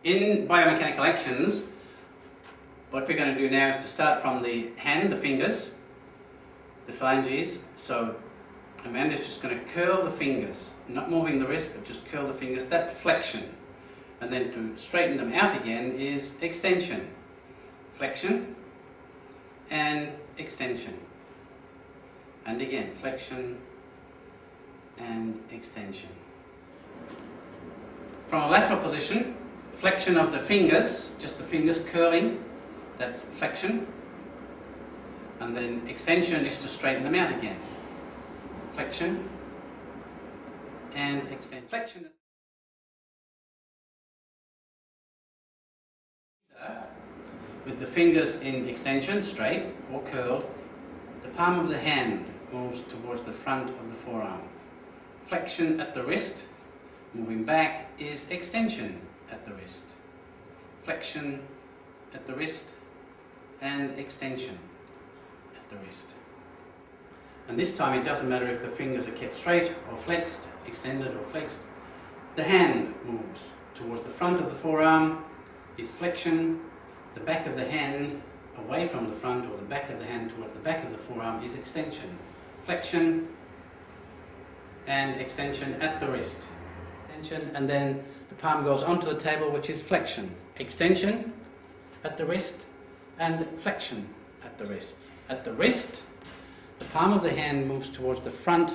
In biomechanical actions, what we're going to do now is to start from the hand, the fingers, the phalanges. So Amanda's just going to curl the fingers, not moving the wrist, but just curl the fingers. That's flexion. And then to straighten them out again is extension. Flexion and extension. And again, flexion and extension. From a lateral position, flexion of the fingers, just the fingers curling, that's flexion. And then extension is to straighten them out again. Flexion and extension. Flexion. With the fingers in extension, straight or curled, the palm of the hand moves towards the front of the forearm. Flexion at the wrist, moving back is extension at the wrist. Flexion at the wrist and extension at the wrist. And this time it doesn't matter if the fingers are kept straight or flexed, extended or flexed. The hand moves towards the front of the forearm is flexion. The back of the hand away from the front, or the back of the hand towards the back of the forearm, is extension. Flexion and extension at the wrist. Extension, and then the palm goes onto the table, which is flexion. Extension at the wrist and flexion at the wrist. At the wrist, the palm of the hand moves towards the front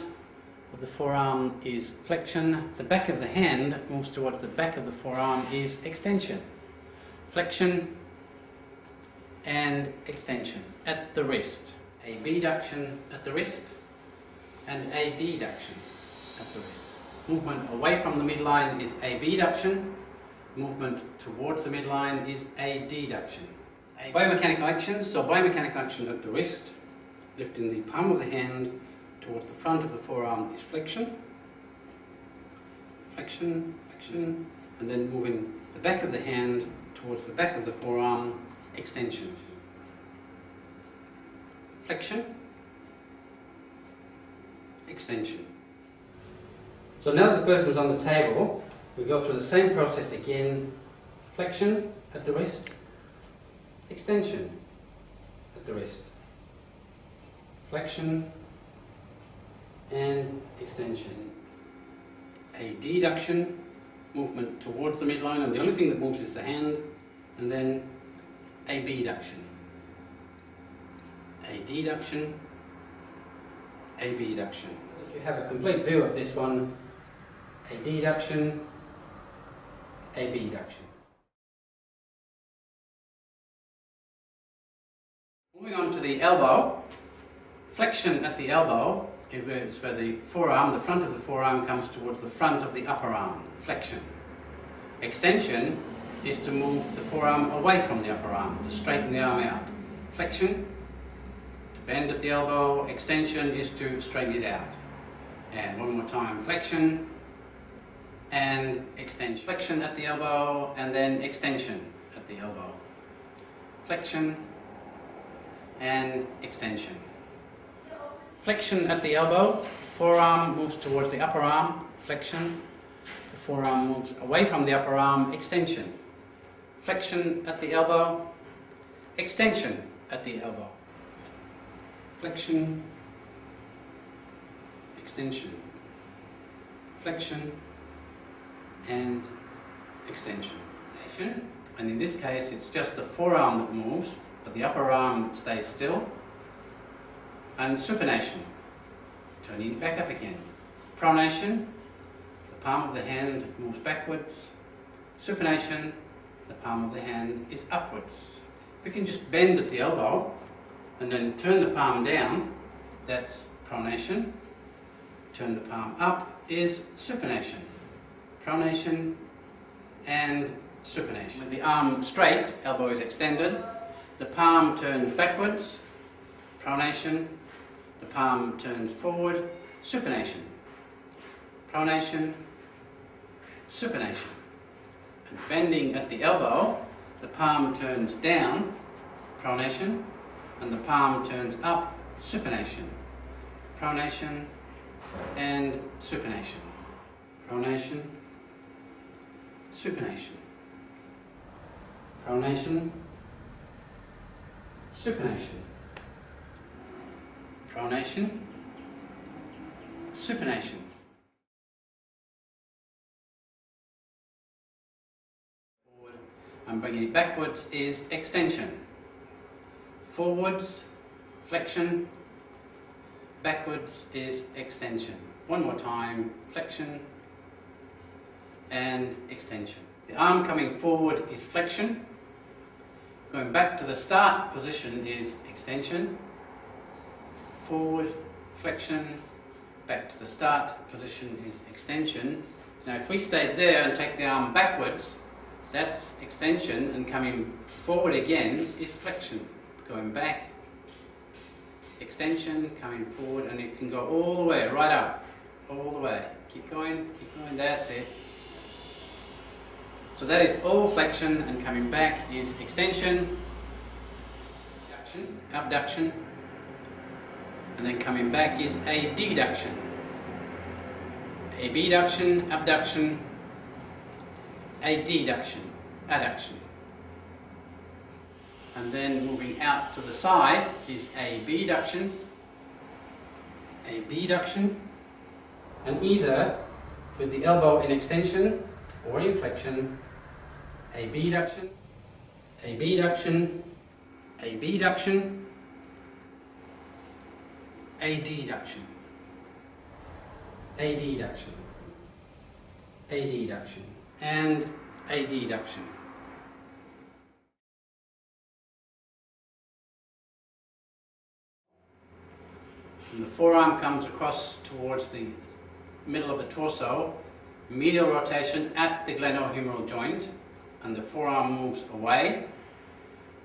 of the forearm is flexion. The back of the hand moves towards the back of the forearm is extension. Flexion and extension at the wrist. A abduction at the wrist and a deduction at the wrist. Movement away from the midline is a abduction. Movement towards the midline is a deduction. Biomechanical action, so biomechanical action at the wrist, lifting the palm of the hand towards the front of the forearm is flexion. Flexion, flexion, and then moving the back of the hand towards the back of the forearm, extension. Flexion, extension. So now that the person's on the table, we go through the same process again. Flexion at the wrist, extension at the wrist. Flexion and extension. A deduction, movement towards the midline, and the only thing that moves is the hand, and then a abduction. A deduction, a abduction. If you have a complete view of this one, a deduction, a abduction. Moving on to the elbow, flexion at the elbow is where the forearm, the front of the forearm comes towards the front of the upper arm, flexion. Extension is to move the forearm away from the upper arm, to straighten the arm out. Flexion, to bend at the elbow. Extension is to straighten it out. And one more time, flexion and extension. Flexion at the elbow and then extension at the elbow. Flexion and extension. Flexion at the elbow, forearm moves towards the upper arm, flexion. The forearm moves away from the upper arm, extension. Flexion at the elbow, extension at the elbow. Flexion, extension. Flexion and extension. And in this case it's just the forearm that moves, but the upper arm stays still. And supination, turning it back up again. Pronation, the palm of the hand moves backwards. Supination, the palm of the hand is upwards. We can just bend at the elbow and then turn the palm down, that's pronation. Turn the palm up is supination. Pronation and supination. With the arm straight, elbow is extended, the palm turns backwards, pronation. The palm turns forward, supination. Pronation, supination. And bending at the elbow, the palm turns down, pronation, and the palm turns up, supination. Pronation and supination. Pronation, supination. pronation, supination, pronation, supination. Forward and bringing it backwards is extension. Forwards, flexion, backwards is extension. One more time, flexion and extension. The arm coming forward is flexion. Going back to the start position is extension. Forward, flexion, back to the start position is extension. Now if we stayed there and take the arm backwards, that's extension, and coming forward again is flexion. Going back, extension, coming forward, and it can go all the way, right up, all the way. Keep going, that's it. So that is all flexion, and coming back is extension, abduction, and then coming back is adduction. Abduction, abduction, adduction, adduction. And then moving out to the side is abduction, abduction, and either with the elbow in extension or in flexion, abduction, abduction, abduction, adduction, adduction, adduction, and adduction. And the forearm comes across towards the middle of the torso, medial rotation at the glenohumeral joint, and the forearm moves away.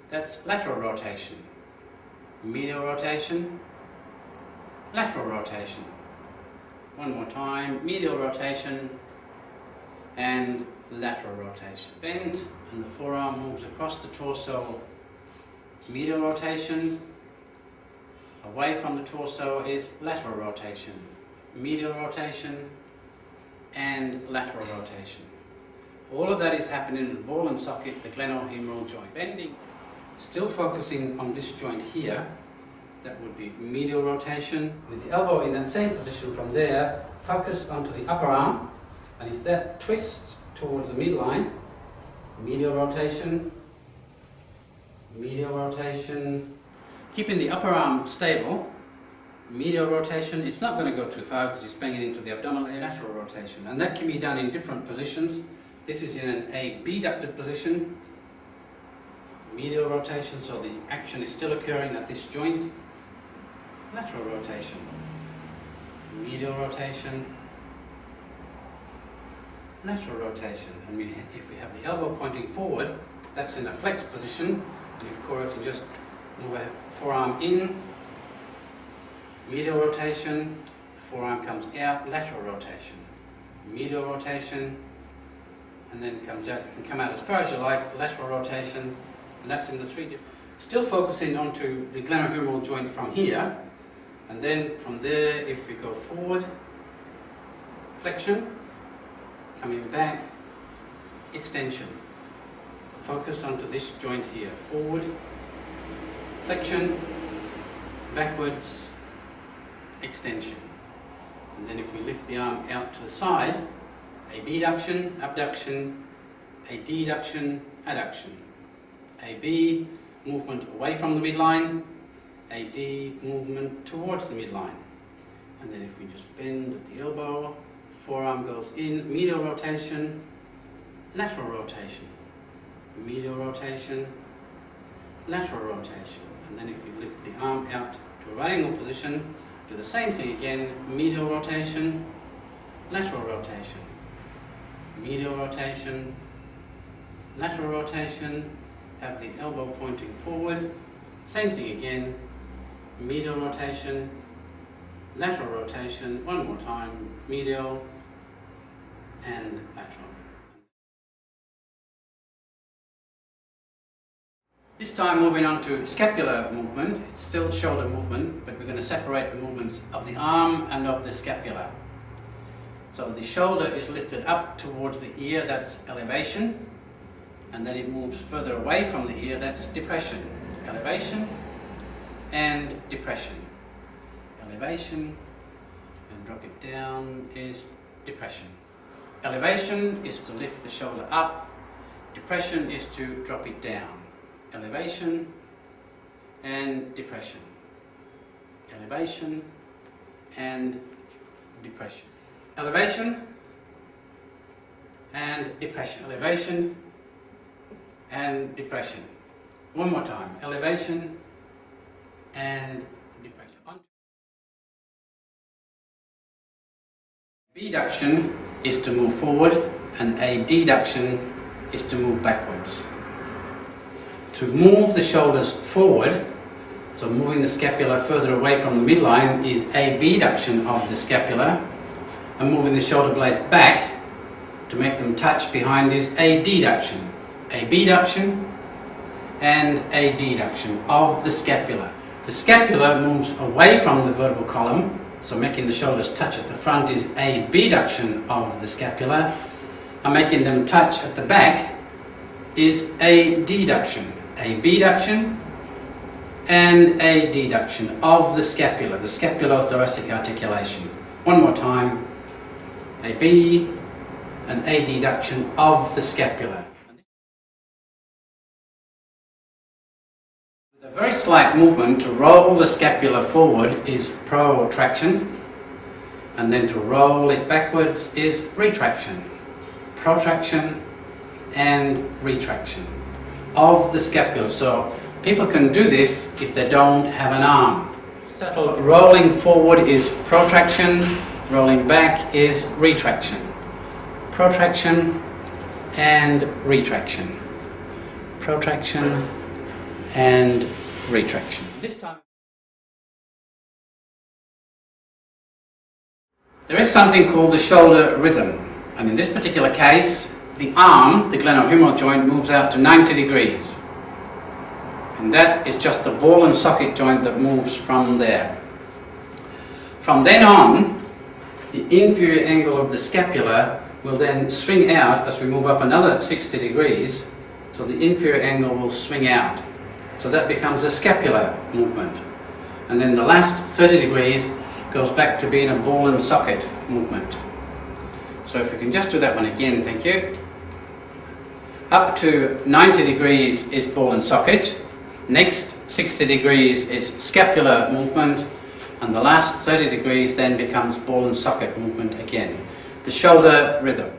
That's lateral rotation. Medial rotation, lateral rotation. One more time, medial rotation and lateral rotation. Bend, and the forearm moves across the torso. Medial rotation, away from the torso is lateral rotation. Medial rotation and lateral rotation. All of that is happening in the ball and socket, the glenohumeral joint. Bending, still focusing on this joint here, that would be medial rotation. With the elbow in that same position from there, focus onto the upper arm, and if that twists towards the midline, medial rotation, medial rotation. Keeping the upper arm stable, medial rotation. It's not going to go too far because it's bringing it into the abdominal area. Lateral rotation, and that can be done in different positions. This is in an abducted position. Medial rotation, so the action is still occurring at this joint. Lateral rotation, medial rotation, lateral rotation. And if we have the elbow pointing forward, that's in a flex position. And if Cora can just move a forearm in, medial rotation, the forearm comes out, lateral rotation, medial rotation, and then comes out. It can come out as far as you like, lateral rotation, and that's in the three different. Still focusing onto the glenohumeral joint from here, and then from there, if we go forward, flexion, coming back, extension. Focus onto this joint here, forward, flexion, backwards, extension. And then if we lift the arm out to the side, abduction, abduction, adduction, adduction. AB, movement away from the midline, AD, movement towards the midline. And then if we just bend at the elbow, forearm goes in, medial rotation, lateral rotation, medial rotation, lateral rotation. And then if we lift the arm out to a right angle position, do the same thing again, medial rotation, lateral rotation, medial rotation, lateral rotation, have the elbow pointing forward, same thing again, medial rotation, lateral rotation, one more time, medial and lateral. This time moving on to scapular movement. It's still shoulder movement, but we're going to separate the movements of the arm and of the scapula. So the shoulder is lifted up towards the ear, that's elevation. and then it moves further away from the ear, that's depression. Elevation and depression. Elevation and drop it down is depression. Elevation is to lift the shoulder up. Depression is to drop it down. Elevation and depression. Elevation and depression. Elevation and depression. Elevation and depression. One more time. Elevation and depression. Abduction is to move forward and adduction is to move backwards. To move the shoulders forward, so moving the scapula further away from the midline, is abduction of the scapula, and moving the shoulder blades back to make them touch behind is adduction. Abduction and adduction of the scapula. The scapula moves away from the vertebral column, so making the shoulders touch at the front is abduction of the scapula, and making them touch at the back is adduction. Abduction and adduction of the scapula, the scapulothoracic articulation. One more time. AB and adduction of the scapula. With a very slight movement, to roll the scapula forward is protraction, and then to roll it backwards is retraction. Protraction and retraction of the scapula. So people can do this if they don't have an arm. Subtle rolling forward is protraction, rolling back is retraction. Protraction and retraction. Protraction and retraction. This time there is something called the shoulder rhythm, and in this particular case the arm, the glenohumeral joint, moves out to 90 degrees. And that is just the ball and socket joint that moves from there. From then on, the inferior angle of the scapula will then swing out as we move up another 60 degrees. So the inferior angle will swing out. So that becomes a scapular movement. And then the last 30 degrees goes back to being a ball and socket movement. So if we can just do that one again, thank you. Up to 90 degrees is ball and socket. Next 60 degrees is scapular movement, and the last 30 degrees then becomes ball and socket movement again. The shoulder rhythm.